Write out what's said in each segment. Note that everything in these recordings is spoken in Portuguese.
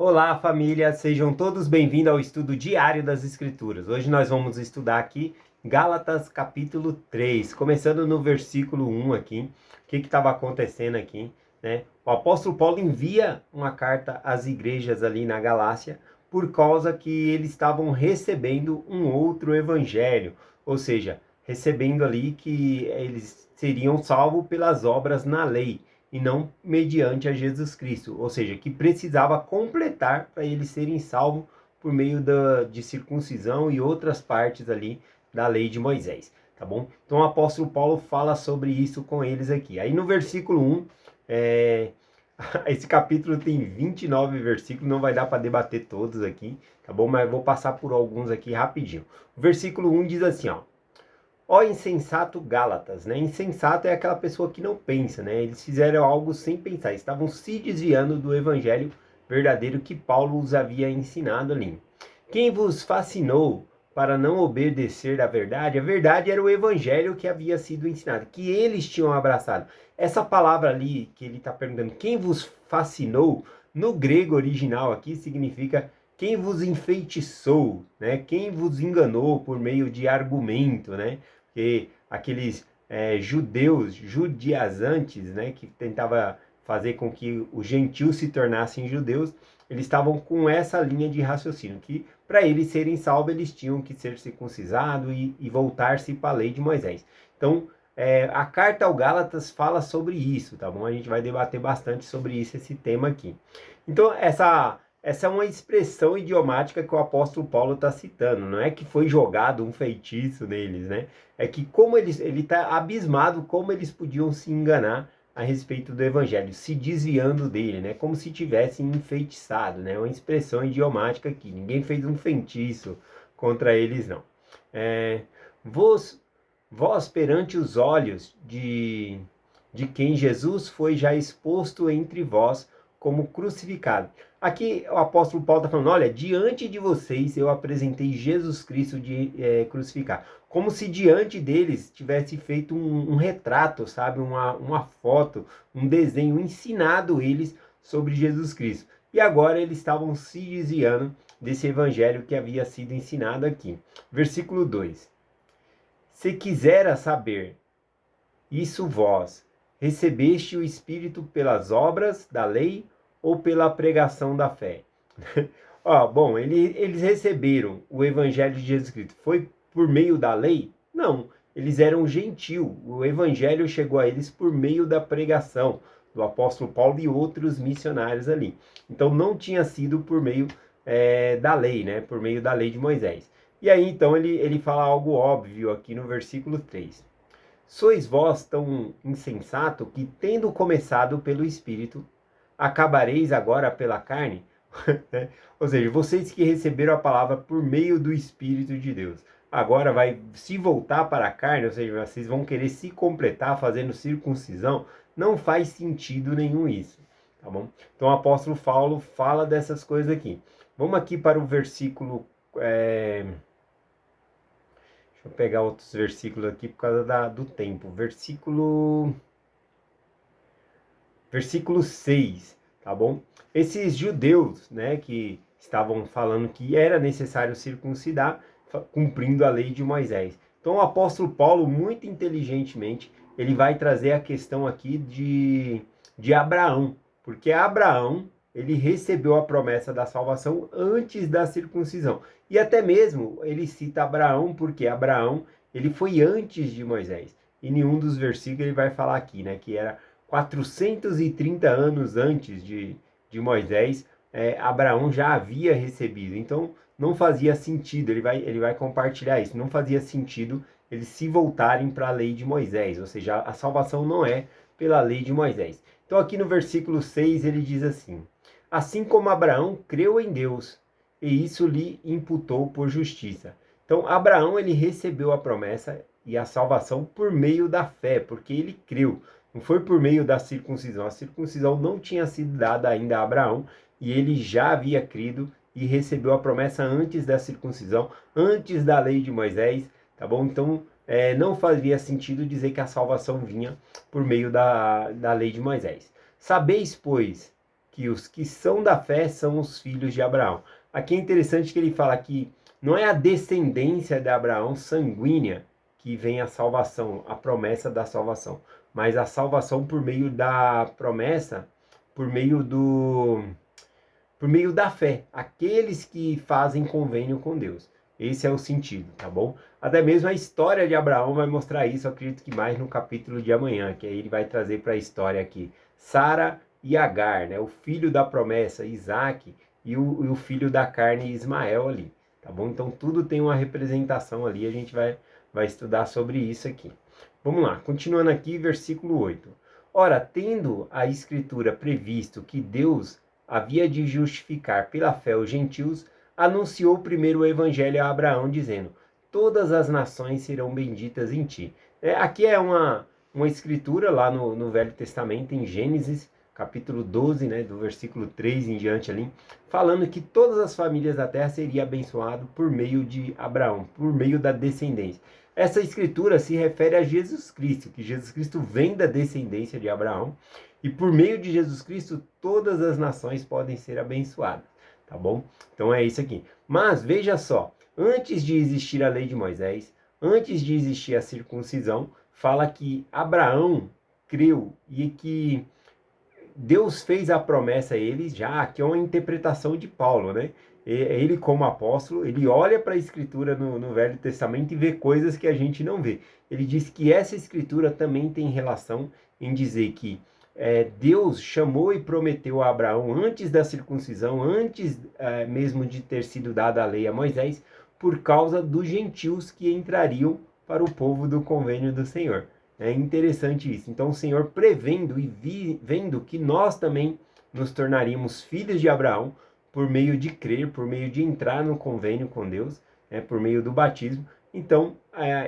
Olá, família, sejam todos bem-vindos ao estudo diário das Escrituras. Hoje nós vamos estudar aqui Gálatas capítulo 3, começando no versículo 1 aqui. O que estava acontecendo aqui, né? O apóstolo Paulo envia uma carta às igrejas ali na Galácia por causa que eles estavam recebendo um outro evangelho, ou seja, recebendo ali que eles seriam salvos pelas obras na lei e não mediante a Jesus Cristo, ou seja, que precisava completar para eles serem salvos por meio de circuncisão e outras partes ali da lei de Moisés, tá bom? Então o apóstolo Paulo fala sobre isso com eles aqui. Aí no versículo 1, esse capítulo tem 29 versículos, não vai dar para debater todos aqui, tá bom? Mas vou passar por alguns aqui rapidinho. O versículo 1 diz assim, ó insensato Gálatas, né? Insensato é aquela pessoa que não pensa, né? Eles fizeram algo sem pensar, estavam se desviando do evangelho verdadeiro que Paulo os havia ensinado ali. Quem vos fascinou para não obedecer à verdade? A verdade era o evangelho que havia sido ensinado, que eles tinham abraçado. Essa palavra ali que ele está perguntando, quem vos fascinou, no grego original aqui significa quem vos enfeitiçou, né? Quem vos enganou por meio de argumento, né? Que aqueles judeus judaizantes, né, que tentava fazer com que os gentios se tornassem judeus, eles estavam com essa linha de raciocínio, que para eles serem salvos, eles tinham que ser circuncisados e voltar-se para a lei de Moisés. Então, a carta ao Gálatas fala sobre isso, tá bom? A gente vai debater bastante sobre isso, esse tema aqui. Então, essa é uma expressão idiomática que o apóstolo Paulo está citando. Não é que foi jogado um feitiço neles, né? É que como ele está abismado como eles podiam se enganar a respeito do evangelho, se desviando dele, né? Como se tivessem enfeitiçado, né? Uma expressão idiomática aqui. Ninguém fez um feitiço contra eles, não. Vós perante os olhos de quem Jesus foi já exposto entre vós como crucificado. Aqui o apóstolo Paulo está falando, olha, diante de vocês eu apresentei Jesus Cristo crucificado. Como se diante deles tivesse feito um retrato, sabe? Uma foto, um desenho, ensinado eles sobre Jesus Cristo. E agora eles estavam se desviando desse evangelho que havia sido ensinado aqui. Versículo 2. Se quisera saber isso vós, recebeste o Espírito pelas obras da lei ou pela pregação da fé? Bom, eles receberam o Evangelho de Jesus Cristo. Foi por meio da lei? Não, eles eram gentil. O Evangelho chegou a eles por meio da pregação do apóstolo Paulo e outros missionários ali. Então não tinha sido por meio da lei, né? Por meio da lei de Moisés. E aí então ele fala algo óbvio aqui no versículo 3. Sois vós tão insensato que, tendo começado pelo Espírito, acabareis agora pela carne? Ou seja, vocês que receberam a palavra por meio do Espírito de Deus, agora vai se voltar para a carne, ou seja, vocês vão querer se completar fazendo circuncisão? Não faz sentido nenhum isso, tá bom? Então o apóstolo Paulo fala dessas coisas aqui. Vamos aqui para o versículo... Deixa eu pegar outros versículos aqui por causa do tempo. Versículo 6, tá bom? Esses judeus, né, que estavam falando que era necessário circuncidar, cumprindo a lei de Moisés. Então o apóstolo Paulo, muito inteligentemente, ele vai trazer a questão aqui de Abraão, porque Abraão, ele recebeu a promessa da salvação antes da circuncisão. E até mesmo ele cita Abraão, porque Abraão, ele foi antes de Moisés. Em nenhum dos versículos ele vai falar aqui, né, que era 430 anos antes de Moisés, Abraão já havia recebido. Então, não fazia sentido, ele vai compartilhar isso, não fazia sentido eles se voltarem para a lei de Moisés, ou seja, a salvação não é pela lei de Moisés. Então, aqui no versículo 6, ele diz assim, assim como Abraão creu em Deus, e isso lhe imputou por justiça. Então, Abraão, ele recebeu a promessa e a salvação por meio da fé, porque ele creu. Não foi por meio da circuncisão. A circuncisão não tinha sido dada ainda a Abraão e ele já havia crido e recebeu a promessa antes da circuncisão, antes da lei de Moisés, tá bom? Então, não fazia sentido dizer que a salvação vinha por meio da lei de Moisés. Sabeis, pois, que os que são da fé são os filhos de Abraão. Aqui é interessante que ele fala que não é a descendência de Abraão sanguínea que vem a salvação, a promessa da salvação, mas a salvação por meio da promessa, por meio da fé, aqueles que fazem convênio com Deus. Esse é o sentido, tá bom? Até mesmo a história de Abraão vai mostrar isso, eu acredito que mais no capítulo de amanhã, que aí ele vai trazer para a história aqui Sara e Agar, né? O filho da promessa, Isaac, e o filho da carne, Ismael ali, tá bom? Então tudo tem uma representação ali, a gente vai estudar sobre isso aqui. Vamos lá, continuando aqui, versículo 8. Ora, tendo a Escritura previsto que Deus havia de justificar pela fé os gentios, anunciou primeiro o evangelho a Abraão, dizendo: todas as nações serão benditas em ti. Aqui é uma escritura lá no Velho Testamento, em Gênesis, capítulo 12, né, do versículo 3 em diante ali, falando que todas as famílias da terra seriam abençoadas por meio de Abraão, por meio da descendência. Essa escritura se refere a Jesus Cristo, que Jesus Cristo vem da descendência de Abraão, e por meio de Jesus Cristo todas as nações podem ser abençoadas, tá bom? Então é isso aqui. Mas veja só, antes de existir a lei de Moisés, antes de existir a circuncisão, fala que Abraão creu e que Deus fez a promessa a ele, já que é uma interpretação de Paulo, né? Ele, como apóstolo, ele olha para a escritura no Velho Testamento e vê coisas que a gente não vê. Ele diz que essa escritura também tem relação em dizer que Deus chamou e prometeu a Abraão antes da circuncisão, antes mesmo de ter sido dada a lei a Moisés, por causa dos gentios que entrariam para o povo do convênio do Senhor. É interessante isso. Então o Senhor, prevendo e vendo que nós também nos tornaríamos filhos de Abraão por meio de crer, por meio de entrar no convênio com Deus, por meio do batismo. Então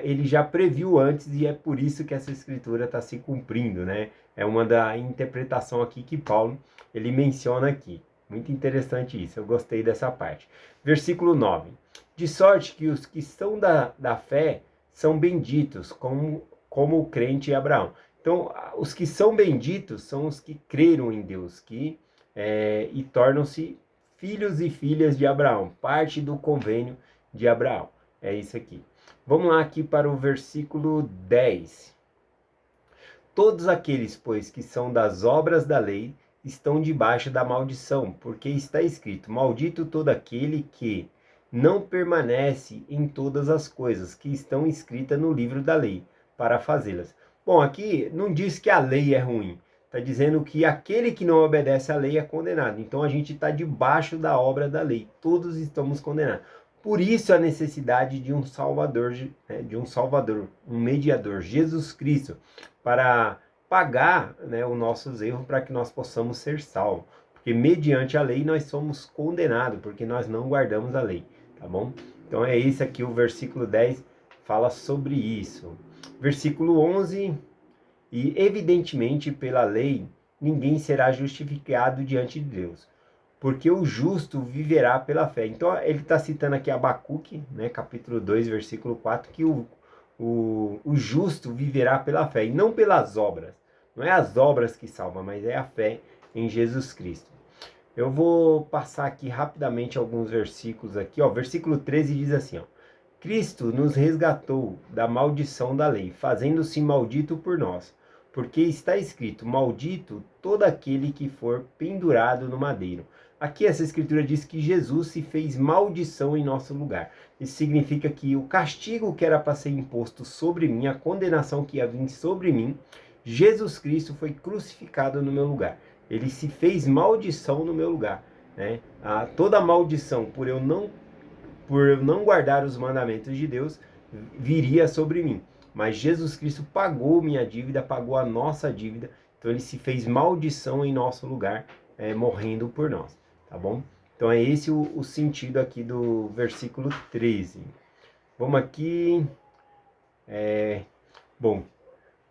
ele já previu antes e é por isso que essa escritura está se cumprindo, né? É uma da interpretação aqui que Paulo ele menciona aqui. Muito interessante isso, eu gostei dessa parte. Versículo 9. De sorte que os que são da fé são benditos, como o crente Abraão. Então, os que são benditos são os que creram em Deus, e tornam-se filhos e filhas de Abraão, parte do convênio de Abraão. É isso aqui. Vamos lá aqui para o versículo 10. Todos aqueles, pois, que são das obras da lei, estão debaixo da maldição, porque está escrito: maldito todo aquele que não permanece em todas as coisas que estão escritas no livro da lei, para fazê-las. Bom, aqui não diz que a lei é ruim. Está dizendo que aquele que não obedece à lei é condenado. Então a gente está debaixo da obra da lei. Todos estamos condenados. Por isso a necessidade de um Salvador, um mediador, Jesus Cristo, para pagar, os nossos erros, para que nós possamos ser salvos. Porque mediante a lei nós somos condenados, porque nós não guardamos a lei, tá bom? Então é esse aqui o versículo 10, fala sobre isso. Versículo 11, e evidentemente pela lei ninguém será justificado diante de Deus, porque o justo viverá pela fé. Então ele está citando aqui Abacuque, capítulo 2, versículo 4, que o justo viverá pela fé, e não pelas obras. Não é as obras que salvam, mas é a fé em Jesus Cristo. Eu vou passar aqui rapidamente alguns versículos aqui. Versículo 13 diz assim, Cristo nos resgatou da maldição da lei, fazendo-se maldito por nós, porque está escrito: maldito todo aquele que for pendurado no madeiro. Aqui essa escritura diz que Jesus se fez maldição em nosso lugar. Isso significa que o castigo que era para ser imposto sobre mim, a condenação que ia vir sobre mim, Jesus Cristo foi crucificado no meu lugar. Ele se fez maldição no meu lugar, toda maldição por eu não guardar os mandamentos de Deus viria sobre mim. Mas Jesus Cristo pagou minha dívida, pagou a nossa dívida. Então ele se fez maldição em nosso lugar, morrendo por nós, tá bom? Então é esse o sentido aqui do versículo 13. Vamos aqui. Bom,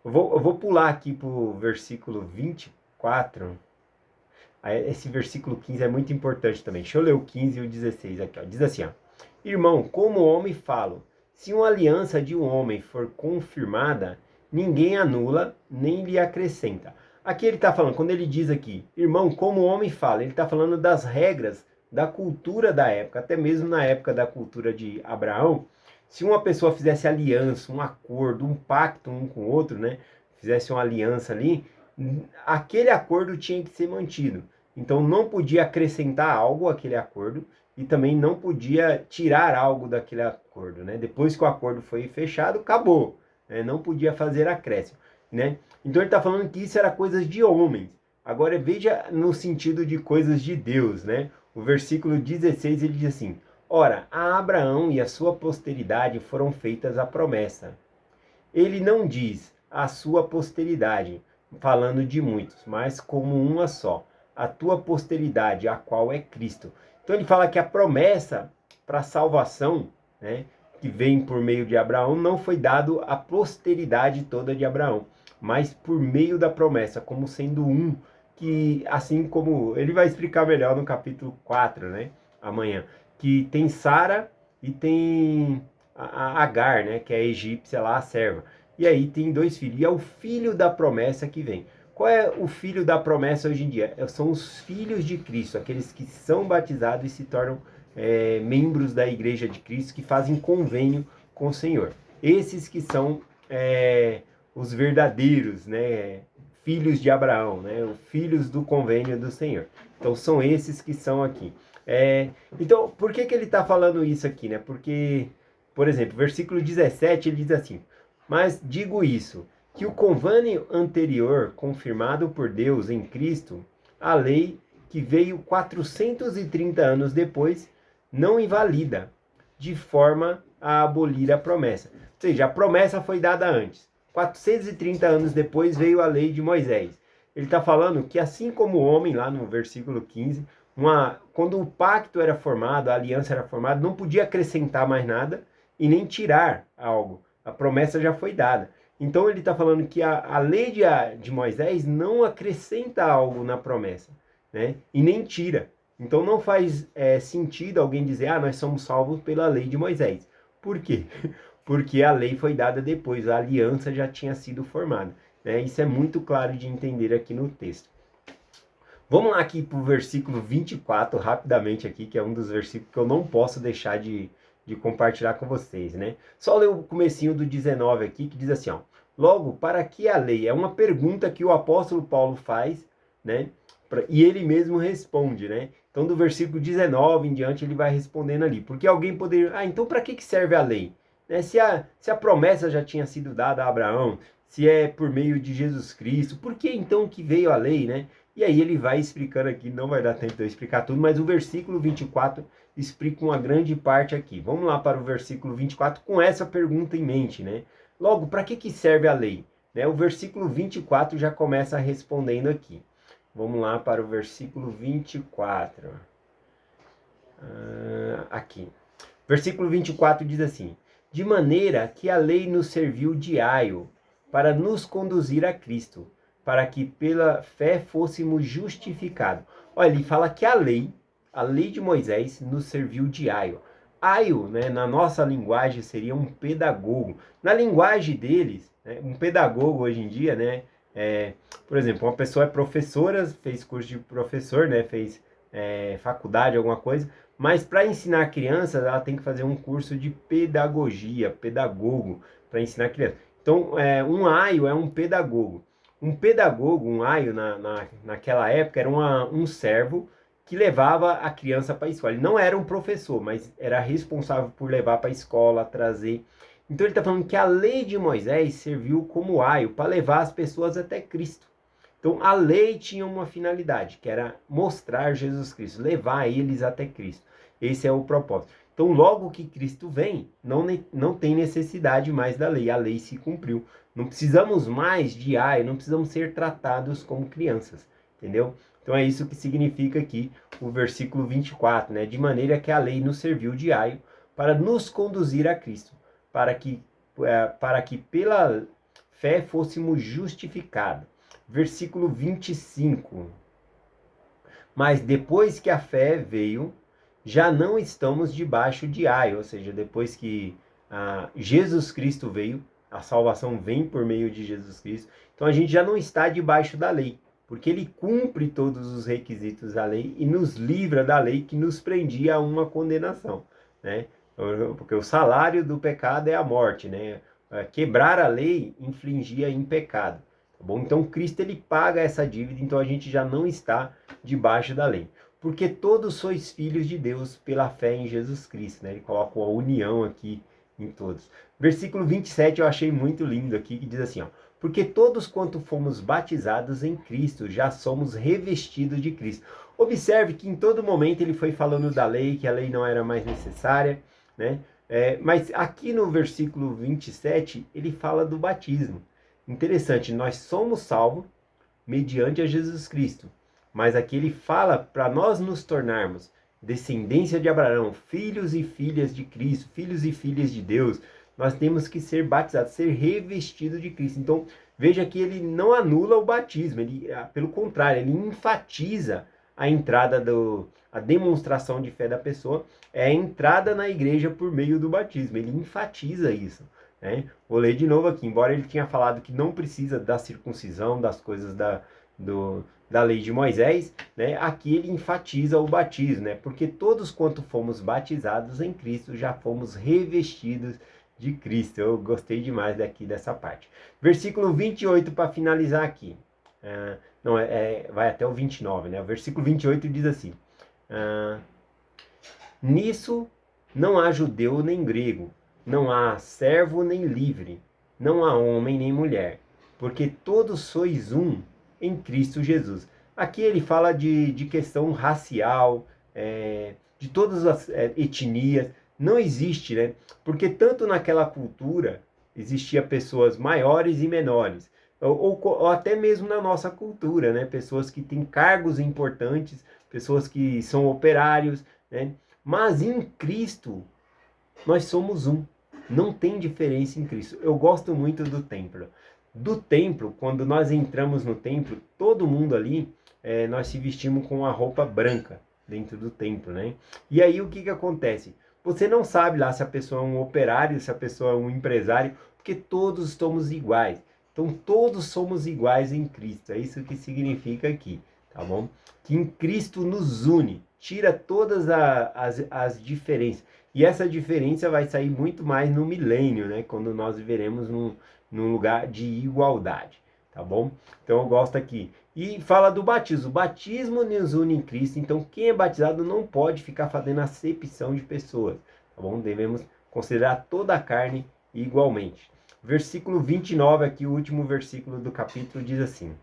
eu vou pular aqui para o versículo 24. Esse versículo 15 é muito importante também. Deixa eu ler o 15 e o 16 aqui. Diz assim, Irmão, como homem falo, se uma aliança de um homem for confirmada, ninguém anula nem lhe acrescenta. aqui ele está falando, quando ele diz aqui, irmão, como o homem fala, ele está falando das regras da cultura da época, até mesmo na época da cultura de Abraão. Se uma pessoa fizesse aliança, um acordo, um pacto um com o outro, né? Fizesse uma aliança ali, aquele acordo tinha que ser mantido. Então não podia acrescentar algo àquele acordo e também não podia tirar algo daquele acordo, né? Depois que o acordo foi fechado, acabou, né? Não podia fazer acréscimo, né? Então ele está falando que isso era coisas de homens. Agora veja no sentido de coisas de Deus, né? O versículo 16 ele diz assim: ora, a Abraão e a sua posteridade foram feitas a promessa. Ele não diz a sua posteridade, falando de muitos, mas como uma só, a tua posteridade, a qual é Cristo. Então ele fala que a promessa para a salvação, né, que vem por meio de Abraão, não foi dado à posteridade toda de Abraão, mas por meio da promessa, como sendo um, que assim como ele vai explicar melhor no capítulo 4, né, amanhã, que tem Sara e tem a Agar, né, que é a egípcia lá, a serva. E aí tem dois filhos, e é o filho da promessa que vem. Qual é o filho da promessa hoje em dia? São os filhos de Cristo, aqueles que são batizados e se tornam membros da igreja de Cristo, que fazem convênio com o Senhor. Esses que são os verdadeiros, né, filhos de Abraão, né, os filhos do convênio do Senhor. Então são esses que são aqui. Então, por que ele está falando isso aqui, né? Porque, por exemplo, versículo 17, ele diz assim: mas digo isso, que o convênio anterior, confirmado por Deus em Cristo, a lei que veio 430 anos depois, não invalida, de forma a abolir a promessa. Ou seja, a promessa foi dada antes. 430 anos depois veio a lei de Moisés. Ele está falando que assim como o homem, lá no versículo 15, quando o pacto era formado, a aliança era formada, não podia acrescentar mais nada e nem tirar algo. A promessa já foi dada. Então ele está falando que a lei de Moisés não acrescenta algo na promessa, né? E nem tira. Então não faz sentido alguém dizer, nós somos salvos pela lei de Moisés. Por quê? Porque a lei foi dada depois, a aliança já tinha sido formada, né? Isso é muito claro de entender aqui no texto. Vamos lá aqui para o versículo 24, rapidamente aqui, que é um dos versículos que eu não posso deixar de compartilhar com vocês, né? Só ler o comecinho do 19 aqui, que diz assim, ó: logo, para que a lei? É uma pergunta que o apóstolo Paulo faz, né? E ele mesmo responde, né? Então, do versículo 19 em diante, ele vai respondendo ali. Porque alguém poderia... então para que serve a lei? Né? Se a promessa já tinha sido dada a Abraão, se é por meio de Jesus Cristo, por que então que veio a lei, né? E aí ele vai explicando aqui, não vai dar tempo de eu explicar tudo, mas o versículo 24 explica uma grande parte aqui. Vamos lá para o versículo 24 com essa pergunta em mente, né? Logo, para que serve a lei? Né? O versículo 24 já começa respondendo aqui. Vamos lá para o versículo 24. Aqui. Versículo 24 diz assim: de maneira que a lei nos serviu de aio para nos conduzir a Cristo, para que pela fé fôssemos justificados. Olha, ele fala que a lei de Moisés nos serviu de aio. Aio, né, na nossa linguagem, seria um pedagogo. Na linguagem deles, né, um pedagogo hoje em dia, né, por exemplo, uma pessoa é professora, fez curso de professor, né, fez faculdade, alguma coisa, mas para ensinar crianças, ela tem que fazer um curso de pedagogia, pedagogo, para ensinar crianças. Então, um aio é um pedagogo. Um pedagogo, um aio, naquela época, era um servo que levava a criança para a escola. Ele não era um professor, mas era responsável por levar para a escola, trazer. Então ele está falando que a lei de Moisés serviu como aio para levar as pessoas até Cristo. Então a lei tinha uma finalidade, que era mostrar Jesus Cristo, levar eles até Cristo. Esse é o propósito. Então logo que Cristo vem, não tem necessidade mais da lei, a lei se cumpriu. Não precisamos mais de aio, não precisamos ser tratados como crianças, entendeu? Então é isso que significa aqui o versículo 24, né? De maneira que a lei nos serviu de aio para nos conduzir a Cristo, para que pela fé fôssemos justificados. Versículo 25. Mas depois que a fé veio, já não estamos debaixo de aio, ou seja, depois que Jesus Cristo veio, a salvação vem por meio de Jesus Cristo. Então a gente já não está debaixo da lei, porque ele cumpre todos os requisitos da lei e nos livra da lei que nos prendia a uma condenação, né? Porque o salário do pecado é a morte, né? Quebrar a lei infligia em pecado, tá bom? Então Cristo ele paga essa dívida, então a gente já não está debaixo da lei. Porque todos sois filhos de Deus pela fé em Jesus Cristo, né? Ele coloca a união aqui em todos. Versículo 27 eu achei muito lindo aqui, que diz assim, ó: porque todos quanto fomos batizados em Cristo, já somos revestidos de Cristo. Observe que em todo momento ele foi falando da lei, que a lei não era mais necessária, né? Mas aqui no versículo 27, ele fala do batismo. Interessante, nós somos salvos mediante a Jesus Cristo. Mas aqui ele fala para nós nos tornarmos descendência de Abraão, filhos e filhas de Cristo, filhos e filhas de Deus, nós temos que ser batizados, ser revestidos de Cristo. Então, veja que ele não anula o batismo, ele, pelo contrário, ele enfatiza a entrada a demonstração de fé da pessoa, é a entrada na igreja por meio do batismo, ele enfatiza isso, né? Vou ler de novo aqui, embora ele tenha falado que não precisa da circuncisão, das coisas da lei de Moisés, né? Aqui ele enfatiza o batismo, né? Porque todos quanto fomos batizados em Cristo, já fomos revestidos de Cristo. Eu gostei demais daqui dessa parte. Versículo 28 para finalizar aqui. Vai até o 29, né? O versículo 28 diz assim: nisso não há judeu nem grego, não há servo nem livre, não há homem nem mulher, porque todos sois um em Cristo Jesus. Aqui ele fala de questão racial, de todas as etnias. Não existe, né? Porque tanto naquela cultura existia pessoas maiores e menores, ou até mesmo na nossa cultura, né? Pessoas que têm cargos importantes, pessoas que são operários, né? Mas em Cristo nós somos um. Não tem diferença em Cristo. Eu gosto muito do templo. Do templo, quando nós entramos no templo, todo mundo ali, nós se vestimos com a roupa branca dentro do templo, né? E aí o que acontece? Você não sabe lá se a pessoa é um operário, se a pessoa é um empresário, porque todos somos iguais. Então todos somos iguais em Cristo. É isso que significa aqui, tá bom? Que em Cristo nos une, tira todas as diferenças. E essa diferença vai sair muito mais no milênio, né? Quando nós viveremos num lugar de igualdade, tá bom? Então eu gosto aqui. E fala do batismo. O batismo nos une em Cristo. Então quem é batizado não pode ficar fazendo acepção de pessoas, tá bom? Devemos considerar toda a carne igualmente. Versículo 29, aqui o último versículo do capítulo, diz assim: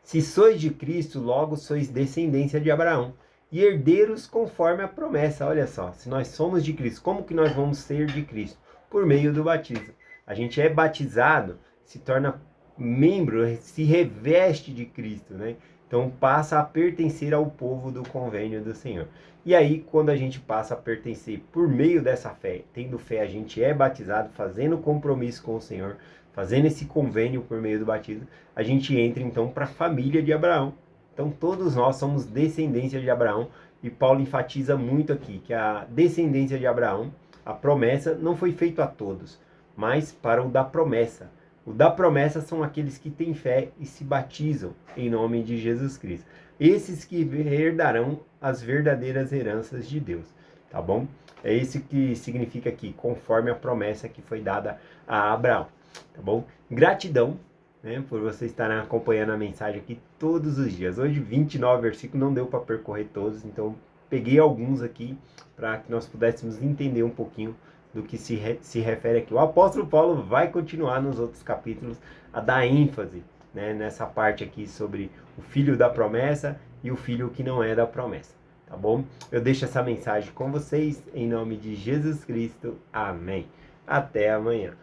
se sois de Cristo, logo sois descendência de Abraão e herdeiros conforme a promessa. Olha só, se nós somos de Cristo, como que nós vamos ser de Cristo? Por meio do batismo. A gente é batizado, se torna membro, se reveste de Cristo, né? Então passa a pertencer ao povo do convênio do Senhor. E aí, quando a gente passa a pertencer por meio dessa fé, tendo fé, a gente é batizado, fazendo compromisso com o Senhor, fazendo esse convênio por meio do batismo, a gente entra então para a família de Abraão. Então todos nós somos descendência de Abraão, e Paulo enfatiza muito aqui que a descendência de Abraão, a promessa, não foi feita a todos, mas para o da promessa. O da promessa são aqueles que têm fé e se batizam em nome de Jesus Cristo. Esses que herdarão as verdadeiras heranças de Deus, tá bom? É esse que significa aqui, conforme a promessa que foi dada a Abraão, tá bom? Gratidão, né, por vocês estarem acompanhando a mensagem aqui todos os dias. Hoje 29 versículos, não deu para percorrer todos, então peguei alguns aqui para que nós pudéssemos entender um pouquinho do que se refere aqui. O apóstolo Paulo vai continuar nos outros capítulos a dar ênfase, né, nessa parte aqui sobre o filho da promessa e o filho que não é da promessa, tá bom? Eu deixo essa mensagem com vocês em nome de Jesus Cristo. Amém. Até amanhã.